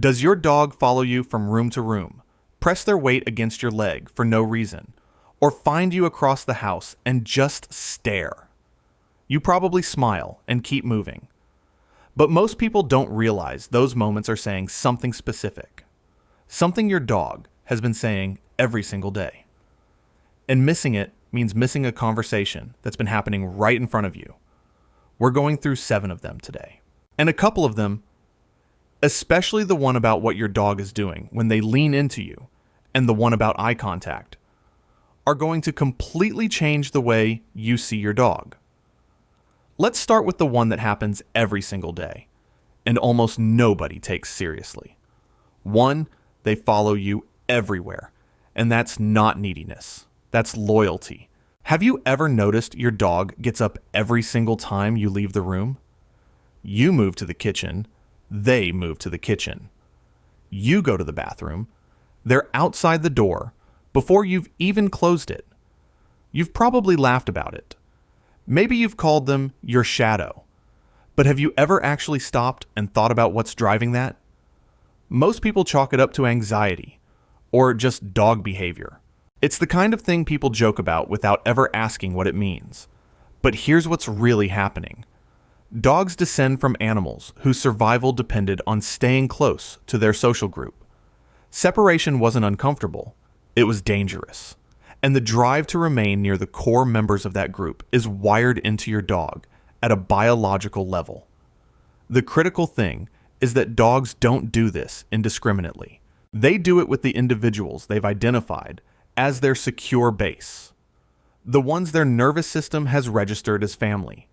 Does your dog follow you from room to room, press their weight against your leg for no reason, or find you across the house and just stare? You probably smile and keep moving. But most people don't realize those moments are saying something specific. Something your dog has been saying every single day. And missing it means missing a conversation that's been happening right in front of you. We're going through 7 of them today. And a couple of them, especially the one about what your dog is doing when they lean into you, and the one about eye contact, are going to completely change the way you see your dog. Let's start with the one that happens every single day, and almost nobody takes seriously. 1, they follow you everywhere, and that's not neediness. That's loyalty. Have you ever noticed your dog gets up every single time you leave the room? You move to the kitchen, they move to the kitchen. You go to the bathroom, they're outside the door before you've even closed it. You've probably laughed about it. Maybe you've called them your shadow. But have you ever actually stopped and thought about what's driving that? Most people chalk it up to anxiety or just dog behavior. It's the kind of thing people joke about without ever asking what it means. But here's what's really happening. Dogs descend from animals whose survival depended on staying close to their social group. Separation wasn't uncomfortable, it was dangerous. And the drive to remain near the core members of that group is wired into your dog at a biological level. The critical thing is that dogs don't do this indiscriminately. They do it with the individuals they've identified as their secure base, the ones their nervous system has registered as family.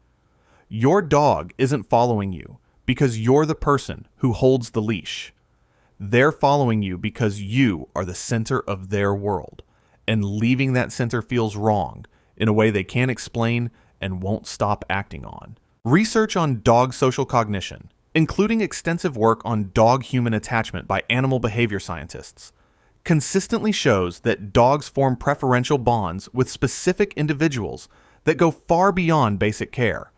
Your dog isn't following you because you're the person who holds the leash. They're following you because you are the center of their world, and leaving that center feels wrong in a way they can't explain and won't stop acting on. Research on dog social cognition, including extensive work on dog-human attachment by animal behavior scientists, consistently shows that dogs form preferential bonds with specific individuals that go far beyond basic care.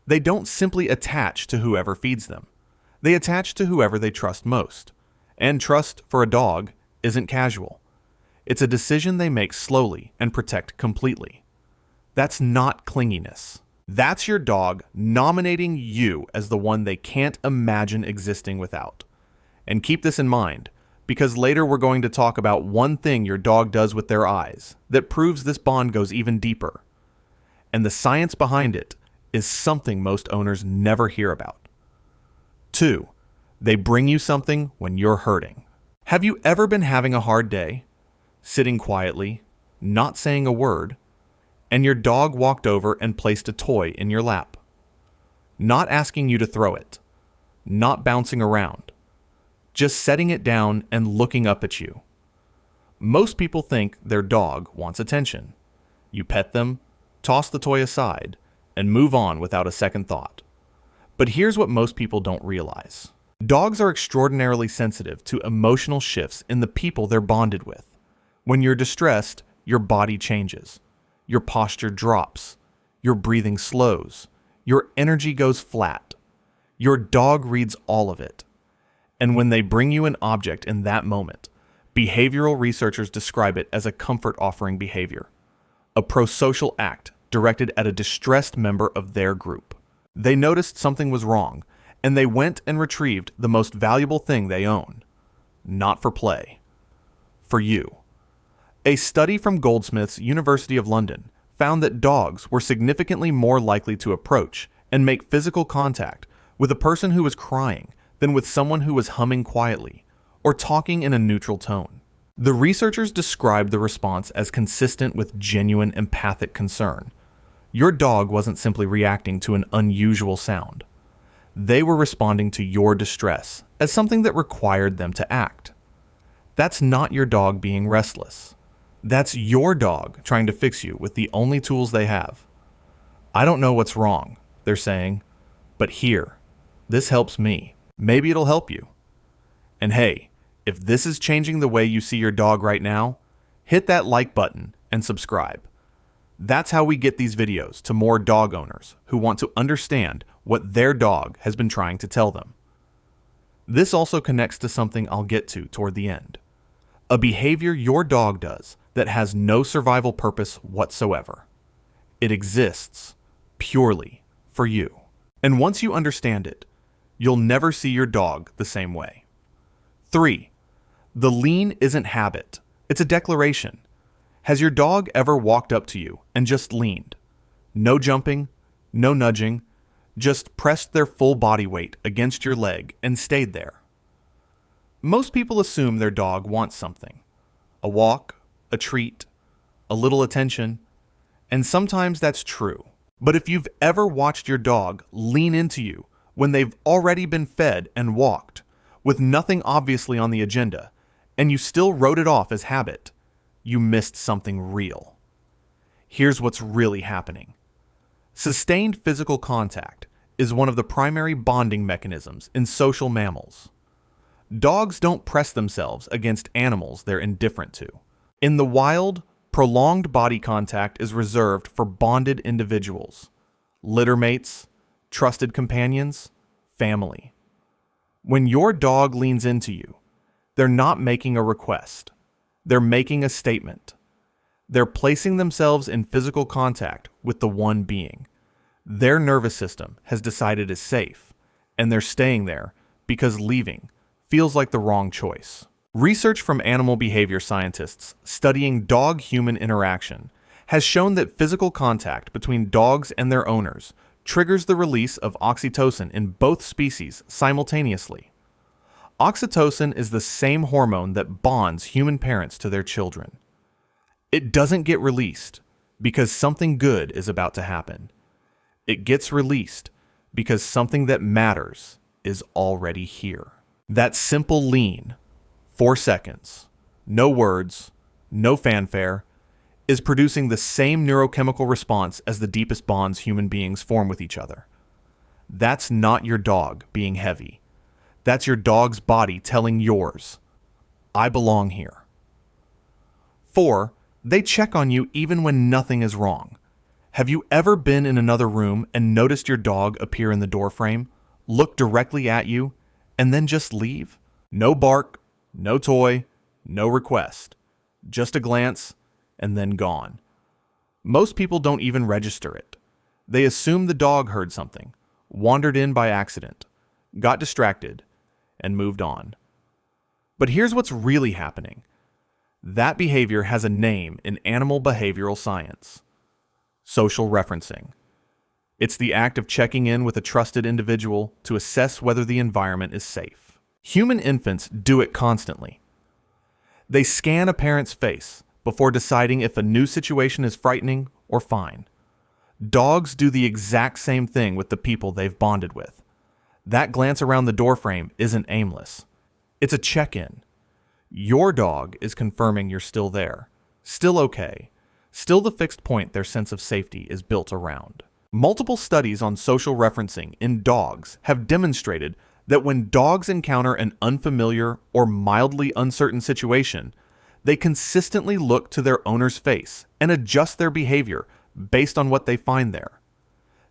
They don't simply attach to whoever feeds them. They attach to whoever they trust most. And trust for a dog isn't casual. It's a decision they make slowly and protect completely. That's not clinginess. That's your dog nominating you as the one they can't imagine existing without. And keep this in mind, because later we're going to talk about one thing your dog does with their eyes that proves this bond goes even deeper. And the science behind it is something most owners never hear about. 2, they bring you something when you're hurting. Have you ever been having a hard day, sitting quietly, not saying a word, and your dog walked over and placed a toy in your lap? Not asking you to throw it, not bouncing around, just setting it down and looking up at you. Most people think their dog wants attention. You pet them, toss the toy aside, and move on without a second thought. But here's what most people don't realize. Dogs are extraordinarily sensitive to emotional shifts in the people they're bonded with. When you're distressed, your body changes. Your posture drops. Your breathing slows. Your energy goes flat. Your dog reads all of it. And when they bring you an object in that moment, behavioral researchers describe it as a comfort-offering behavior, a prosocial act directed at a distressed member of their group. They noticed something was wrong, and they went and retrieved the most valuable thing they own. Not for play. For you. A study from Goldsmiths, University of London, found that dogs were significantly more likely to approach and make physical contact with a person who was crying than with someone who was humming quietly or talking in a neutral tone. The researchers described the response as consistent with genuine empathic concern. Your dog wasn't simply reacting to an unusual sound. They were responding to your distress as something that required them to act. That's not your dog being restless. That's your dog trying to fix you with the only tools they have. I don't know what's wrong, they're saying, but here, this helps me. Maybe it'll help you. And hey, if this is changing the way you see your dog right now, hit that like button and subscribe. That's how we get these videos to more dog owners who want to understand what their dog has been trying to tell them. This also connects to something I'll get to toward the end. A behavior your dog does that has no survival purpose whatsoever. It exists purely for you. And once you understand it, you'll never see your dog the same way. 3. The lean isn't habit. It's a declaration. Has your dog ever walked up to you and just leaned? No jumping, no nudging, just pressed their full body weight against your leg and stayed there. Most people assume their dog wants something. A walk, a treat, a little attention, and sometimes that's true. But if you've ever watched your dog lean into you when they've already been fed and walked, with nothing obviously on the agenda, and you still wrote it off as habit, you missed something real. Here's what's really happening. Sustained physical contact is one of the primary bonding mechanisms in social mammals. Dogs don't press themselves against animals they're indifferent to. In the wild, prolonged body contact is reserved for bonded individuals, litter mates, trusted companions, family. When your dog leans into you, they're not making a request. They're making a statement. They're placing themselves in physical contact with the one being their nervous system has decided is safe, and they're staying there because leaving feels like the wrong choice. Research from animal behavior scientists studying dog-human interaction has shown that physical contact between dogs and their owners triggers the release of oxytocin in both species simultaneously. Oxytocin is the same hormone that bonds human parents to their children. It doesn't get released because something good is about to happen. It gets released because something that matters is already here. That simple lean, 4 seconds, no words, no fanfare, is producing the same neurochemical response as the deepest bonds human beings form with each other. That's not your dog being heavy. That's your dog's body telling yours, I belong here. 4. They check on you even when nothing is wrong. Have you ever been in another room and noticed your dog appear in the doorframe, look directly at you, and then just leave? No bark, no toy, no request. Just a glance, and then gone. Most people don't even register it. They assume the dog heard something, wandered in by accident, got distracted, and moved on. But here's what's really happening. That behavior has a name in animal behavioral science: social referencing. It's the act of checking in with a trusted individual to assess whether the environment is safe. Human infants do it constantly. They scan a parent's face before deciding if a new situation is frightening or fine. Dogs do the exact same thing with the people they've bonded with. That glance around the doorframe isn't aimless. It's a check-in. Your dog is confirming you're still there, still okay, still the fixed point their sense of safety is built around. Multiple studies on social referencing in dogs have demonstrated that when dogs encounter an unfamiliar or mildly uncertain situation, they consistently look to their owner's face and adjust their behavior based on what they find there.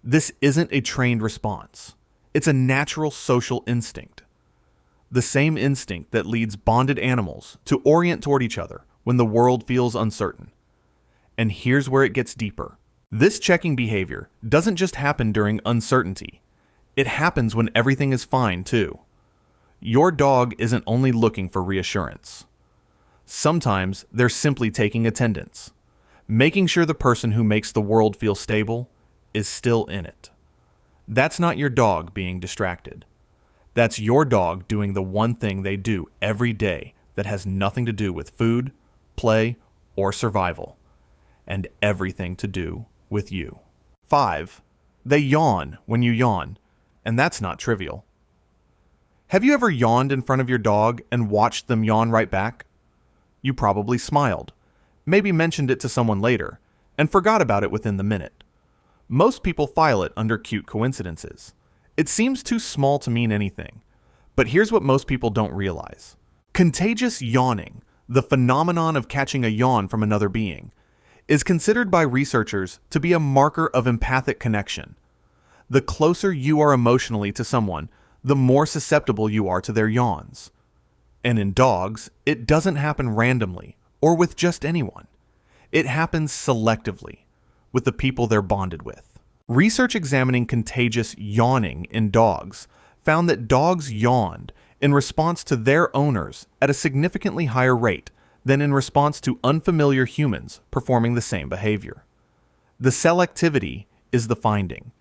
This isn't a trained response. It's a natural social instinct. The same instinct that leads bonded animals to orient toward each other when the world feels uncertain. And here's where it gets deeper. This checking behavior doesn't just happen during uncertainty. It happens when everything is fine, too. Your dog isn't only looking for reassurance. Sometimes they're simply taking attendance, making sure the person who makes the world feel stable is still in it. That's not your dog being distracted. That's your dog doing the one thing they do every day that has nothing to do with food, play, or survival, and everything to do with you. 5. They yawn when you yawn, and that's not trivial. Have you ever yawned in front of your dog and watched them yawn right back? You probably smiled, maybe mentioned it to someone later, and forgot about it within the minute. Most people file it under cute coincidences. It seems too small to mean anything, but here's what most people don't realize. Contagious yawning, the phenomenon of catching a yawn from another being, is considered by researchers to be a marker of empathic connection. The closer you are emotionally to someone, the more susceptible you are to their yawns. And in dogs, it doesn't happen randomly or with just anyone. It happens selectively with the people they're bonded with. Research examining contagious yawning in dogs found that dogs yawned in response to their owners at a significantly higher rate than in response to unfamiliar humans performing the same behavior. The selectivity is the finding.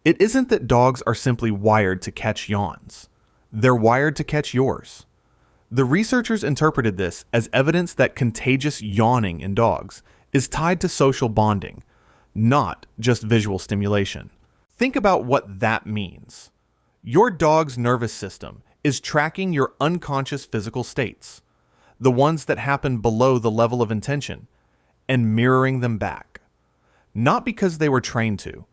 It isn't that dogs are simply wired to catch yawns. They're wired to catch yours. The researchers interpreted this as evidence that contagious yawning in dogs is tied to social bonding, not just visual stimulation. Think about what that means. Your dog's nervous system is tracking your unconscious physical states, the ones that happen below the level of intention, and mirroring them back. Not because they were trained to,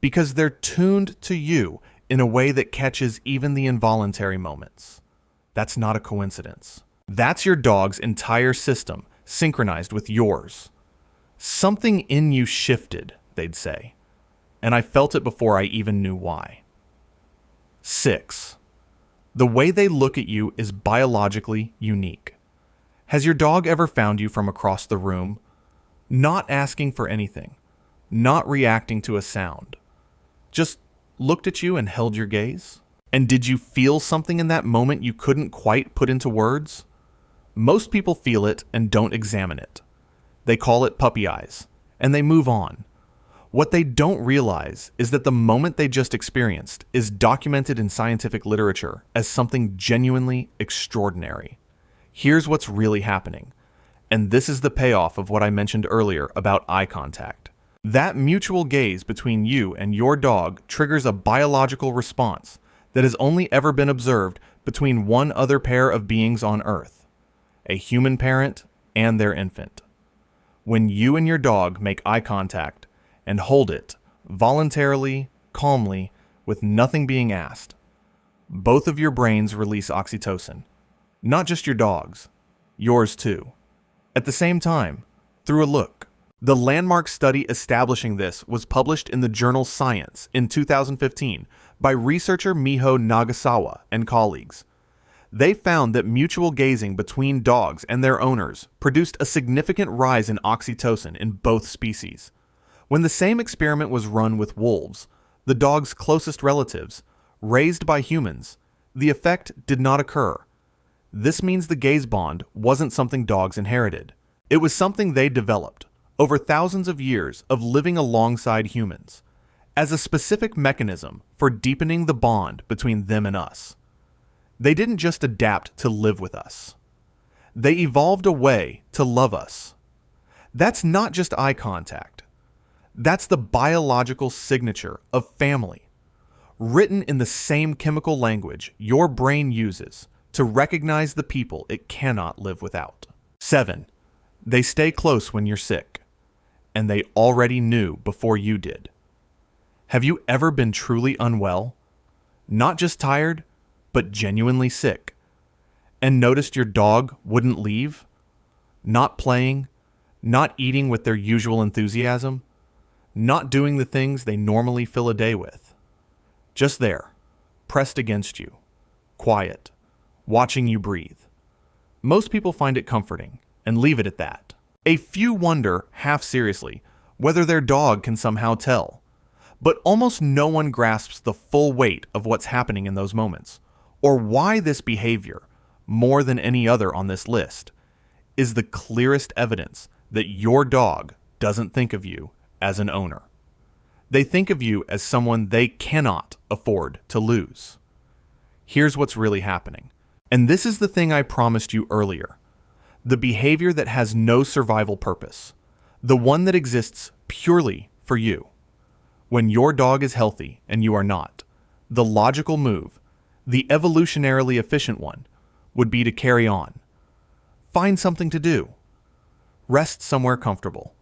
because they're tuned to you in a way that catches even the involuntary moments. That's not a coincidence. That's your dog's entire system synchronized with yours. Something in you shifted, they'd say, and I felt it before I even knew why. 6. The way they look at you is biologically unique. Has your dog ever found you from across the room, not asking for anything, not reacting to a sound, just looked at you and held your gaze? And did you feel something in that moment you couldn't quite put into words? Most people feel it and don't examine it. They call it puppy eyes, and they move on. What they don't realize is that the moment they just experienced is documented in scientific literature as something genuinely extraordinary. Here's what's really happening, and this is the payoff of what I mentioned earlier about eye contact. That mutual gaze between you and your dog triggers a biological response that has only ever been observed between one other pair of beings on Earth, a human parent and their infant. When you and your dog make eye contact and hold it, voluntarily, calmly, with nothing being asked, both of your brains release oxytocin. Not just your dog's, yours too. At the same time, through a look. The landmark study establishing this was published in the journal Science in 2015 by researcher Miho Nagasawa and colleagues. They found that mutual gazing between dogs and their owners produced a significant rise in oxytocin in both species. When the same experiment was run with wolves, the dog's closest relatives, raised by humans, the effect did not occur. This means the gaze bond wasn't something dogs inherited. It was something they developed over thousands of years of living alongside humans, as a specific mechanism for deepening the bond between them and us. They didn't just adapt to live with us. They evolved a way to love us. That's not just eye contact. That's the biological signature of family, written in the same chemical language your brain uses to recognize the people it cannot live without. 7. They stay close when you're sick, and they already knew before you did. Have you ever been truly unwell? Not just tired, but genuinely sick, and noticed your dog wouldn't leave? Not playing, not eating with their usual enthusiasm, not doing the things they normally fill a day with. Just there, pressed against you, quiet, watching you breathe. Most people find it comforting and leave it at that. A few wonder, half seriously, whether their dog can somehow tell. But almost no one grasps the full weight of what's happening in those moments, or why this behavior, more than any other on this list, is the clearest evidence that your dog doesn't think of you as an owner. They think of you as someone they cannot afford to lose. Here's what's really happening. And this is the thing I promised you earlier. The behavior that has no survival purpose. The one that exists purely for you. When your dog is healthy and you are not, the logical move, the evolutionarily efficient one, would be to carry on. Find something to do. Rest somewhere comfortable.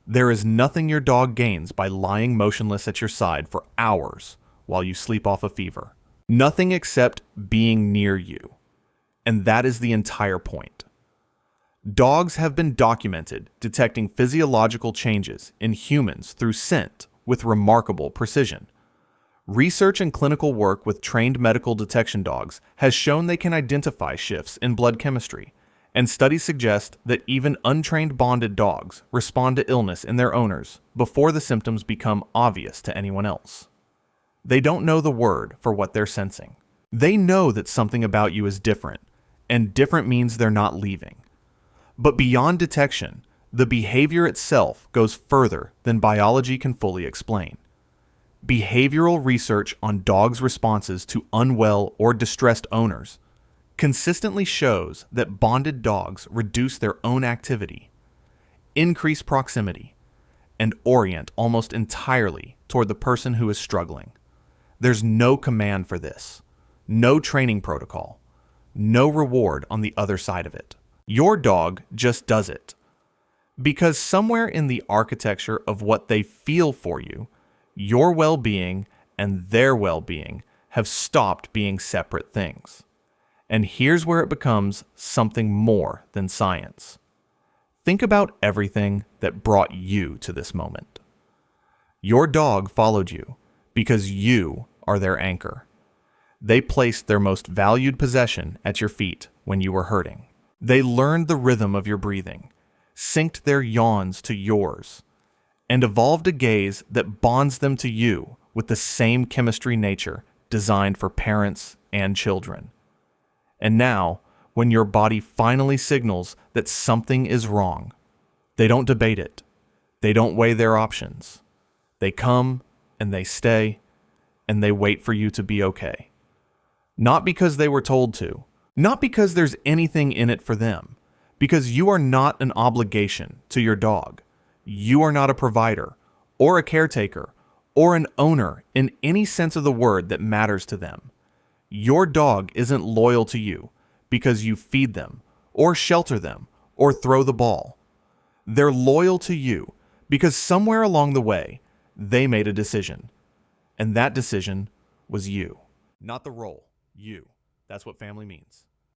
There is nothing your dog gains by lying motionless at your side for hours while you sleep off a fever. Nothing except being near you. And that is the entire point. Dogs have been documented detecting physiological changes in humans through scent with remarkable precision. Research and clinical work with trained medical detection dogs has shown they can identify shifts in blood chemistry, and studies suggest that even untrained bonded dogs respond to illness in their owners before the symptoms become obvious to anyone else. They don't know the word for what they're sensing. They know that something about you is different, and different means they're not leaving. But beyond detection, the behavior itself goes further than biology can fully explain. Behavioral research on dogs' responses to unwell or distressed owners consistently shows that bonded dogs reduce their own activity, increase proximity, and orient almost entirely toward the person who is struggling. There's no command for this, no training protocol, no reward on the other side of it. Your dog just does it. Because somewhere in the architecture of what they feel for you, your well-being and their well-being have stopped being separate things. And here's where it becomes something more than science. Think about everything that brought you to this moment. Your dog followed you because you are their anchor. They placed their most valued possession at your feet when you were hurting. They learned the rhythm of your breathing, synced their yawns to yours, and evolved a gaze that bonds them to you with the same chemistry nature designed for parents and children. And now, when your body finally signals that something is wrong, they don't debate it. They don't weigh their options. They come and they stay and they wait for you to be okay. Not because they were told to, not because there's anything in it for them, because you are not an obligation to your dog. You are not a provider, or a caretaker, or an owner in any sense of the word that matters to them. Your dog isn't loyal to you because you feed them, or shelter them, or throw the ball. They're loyal to you because somewhere along the way, they made a decision. And that decision was you. Not the role, you. That's what family means.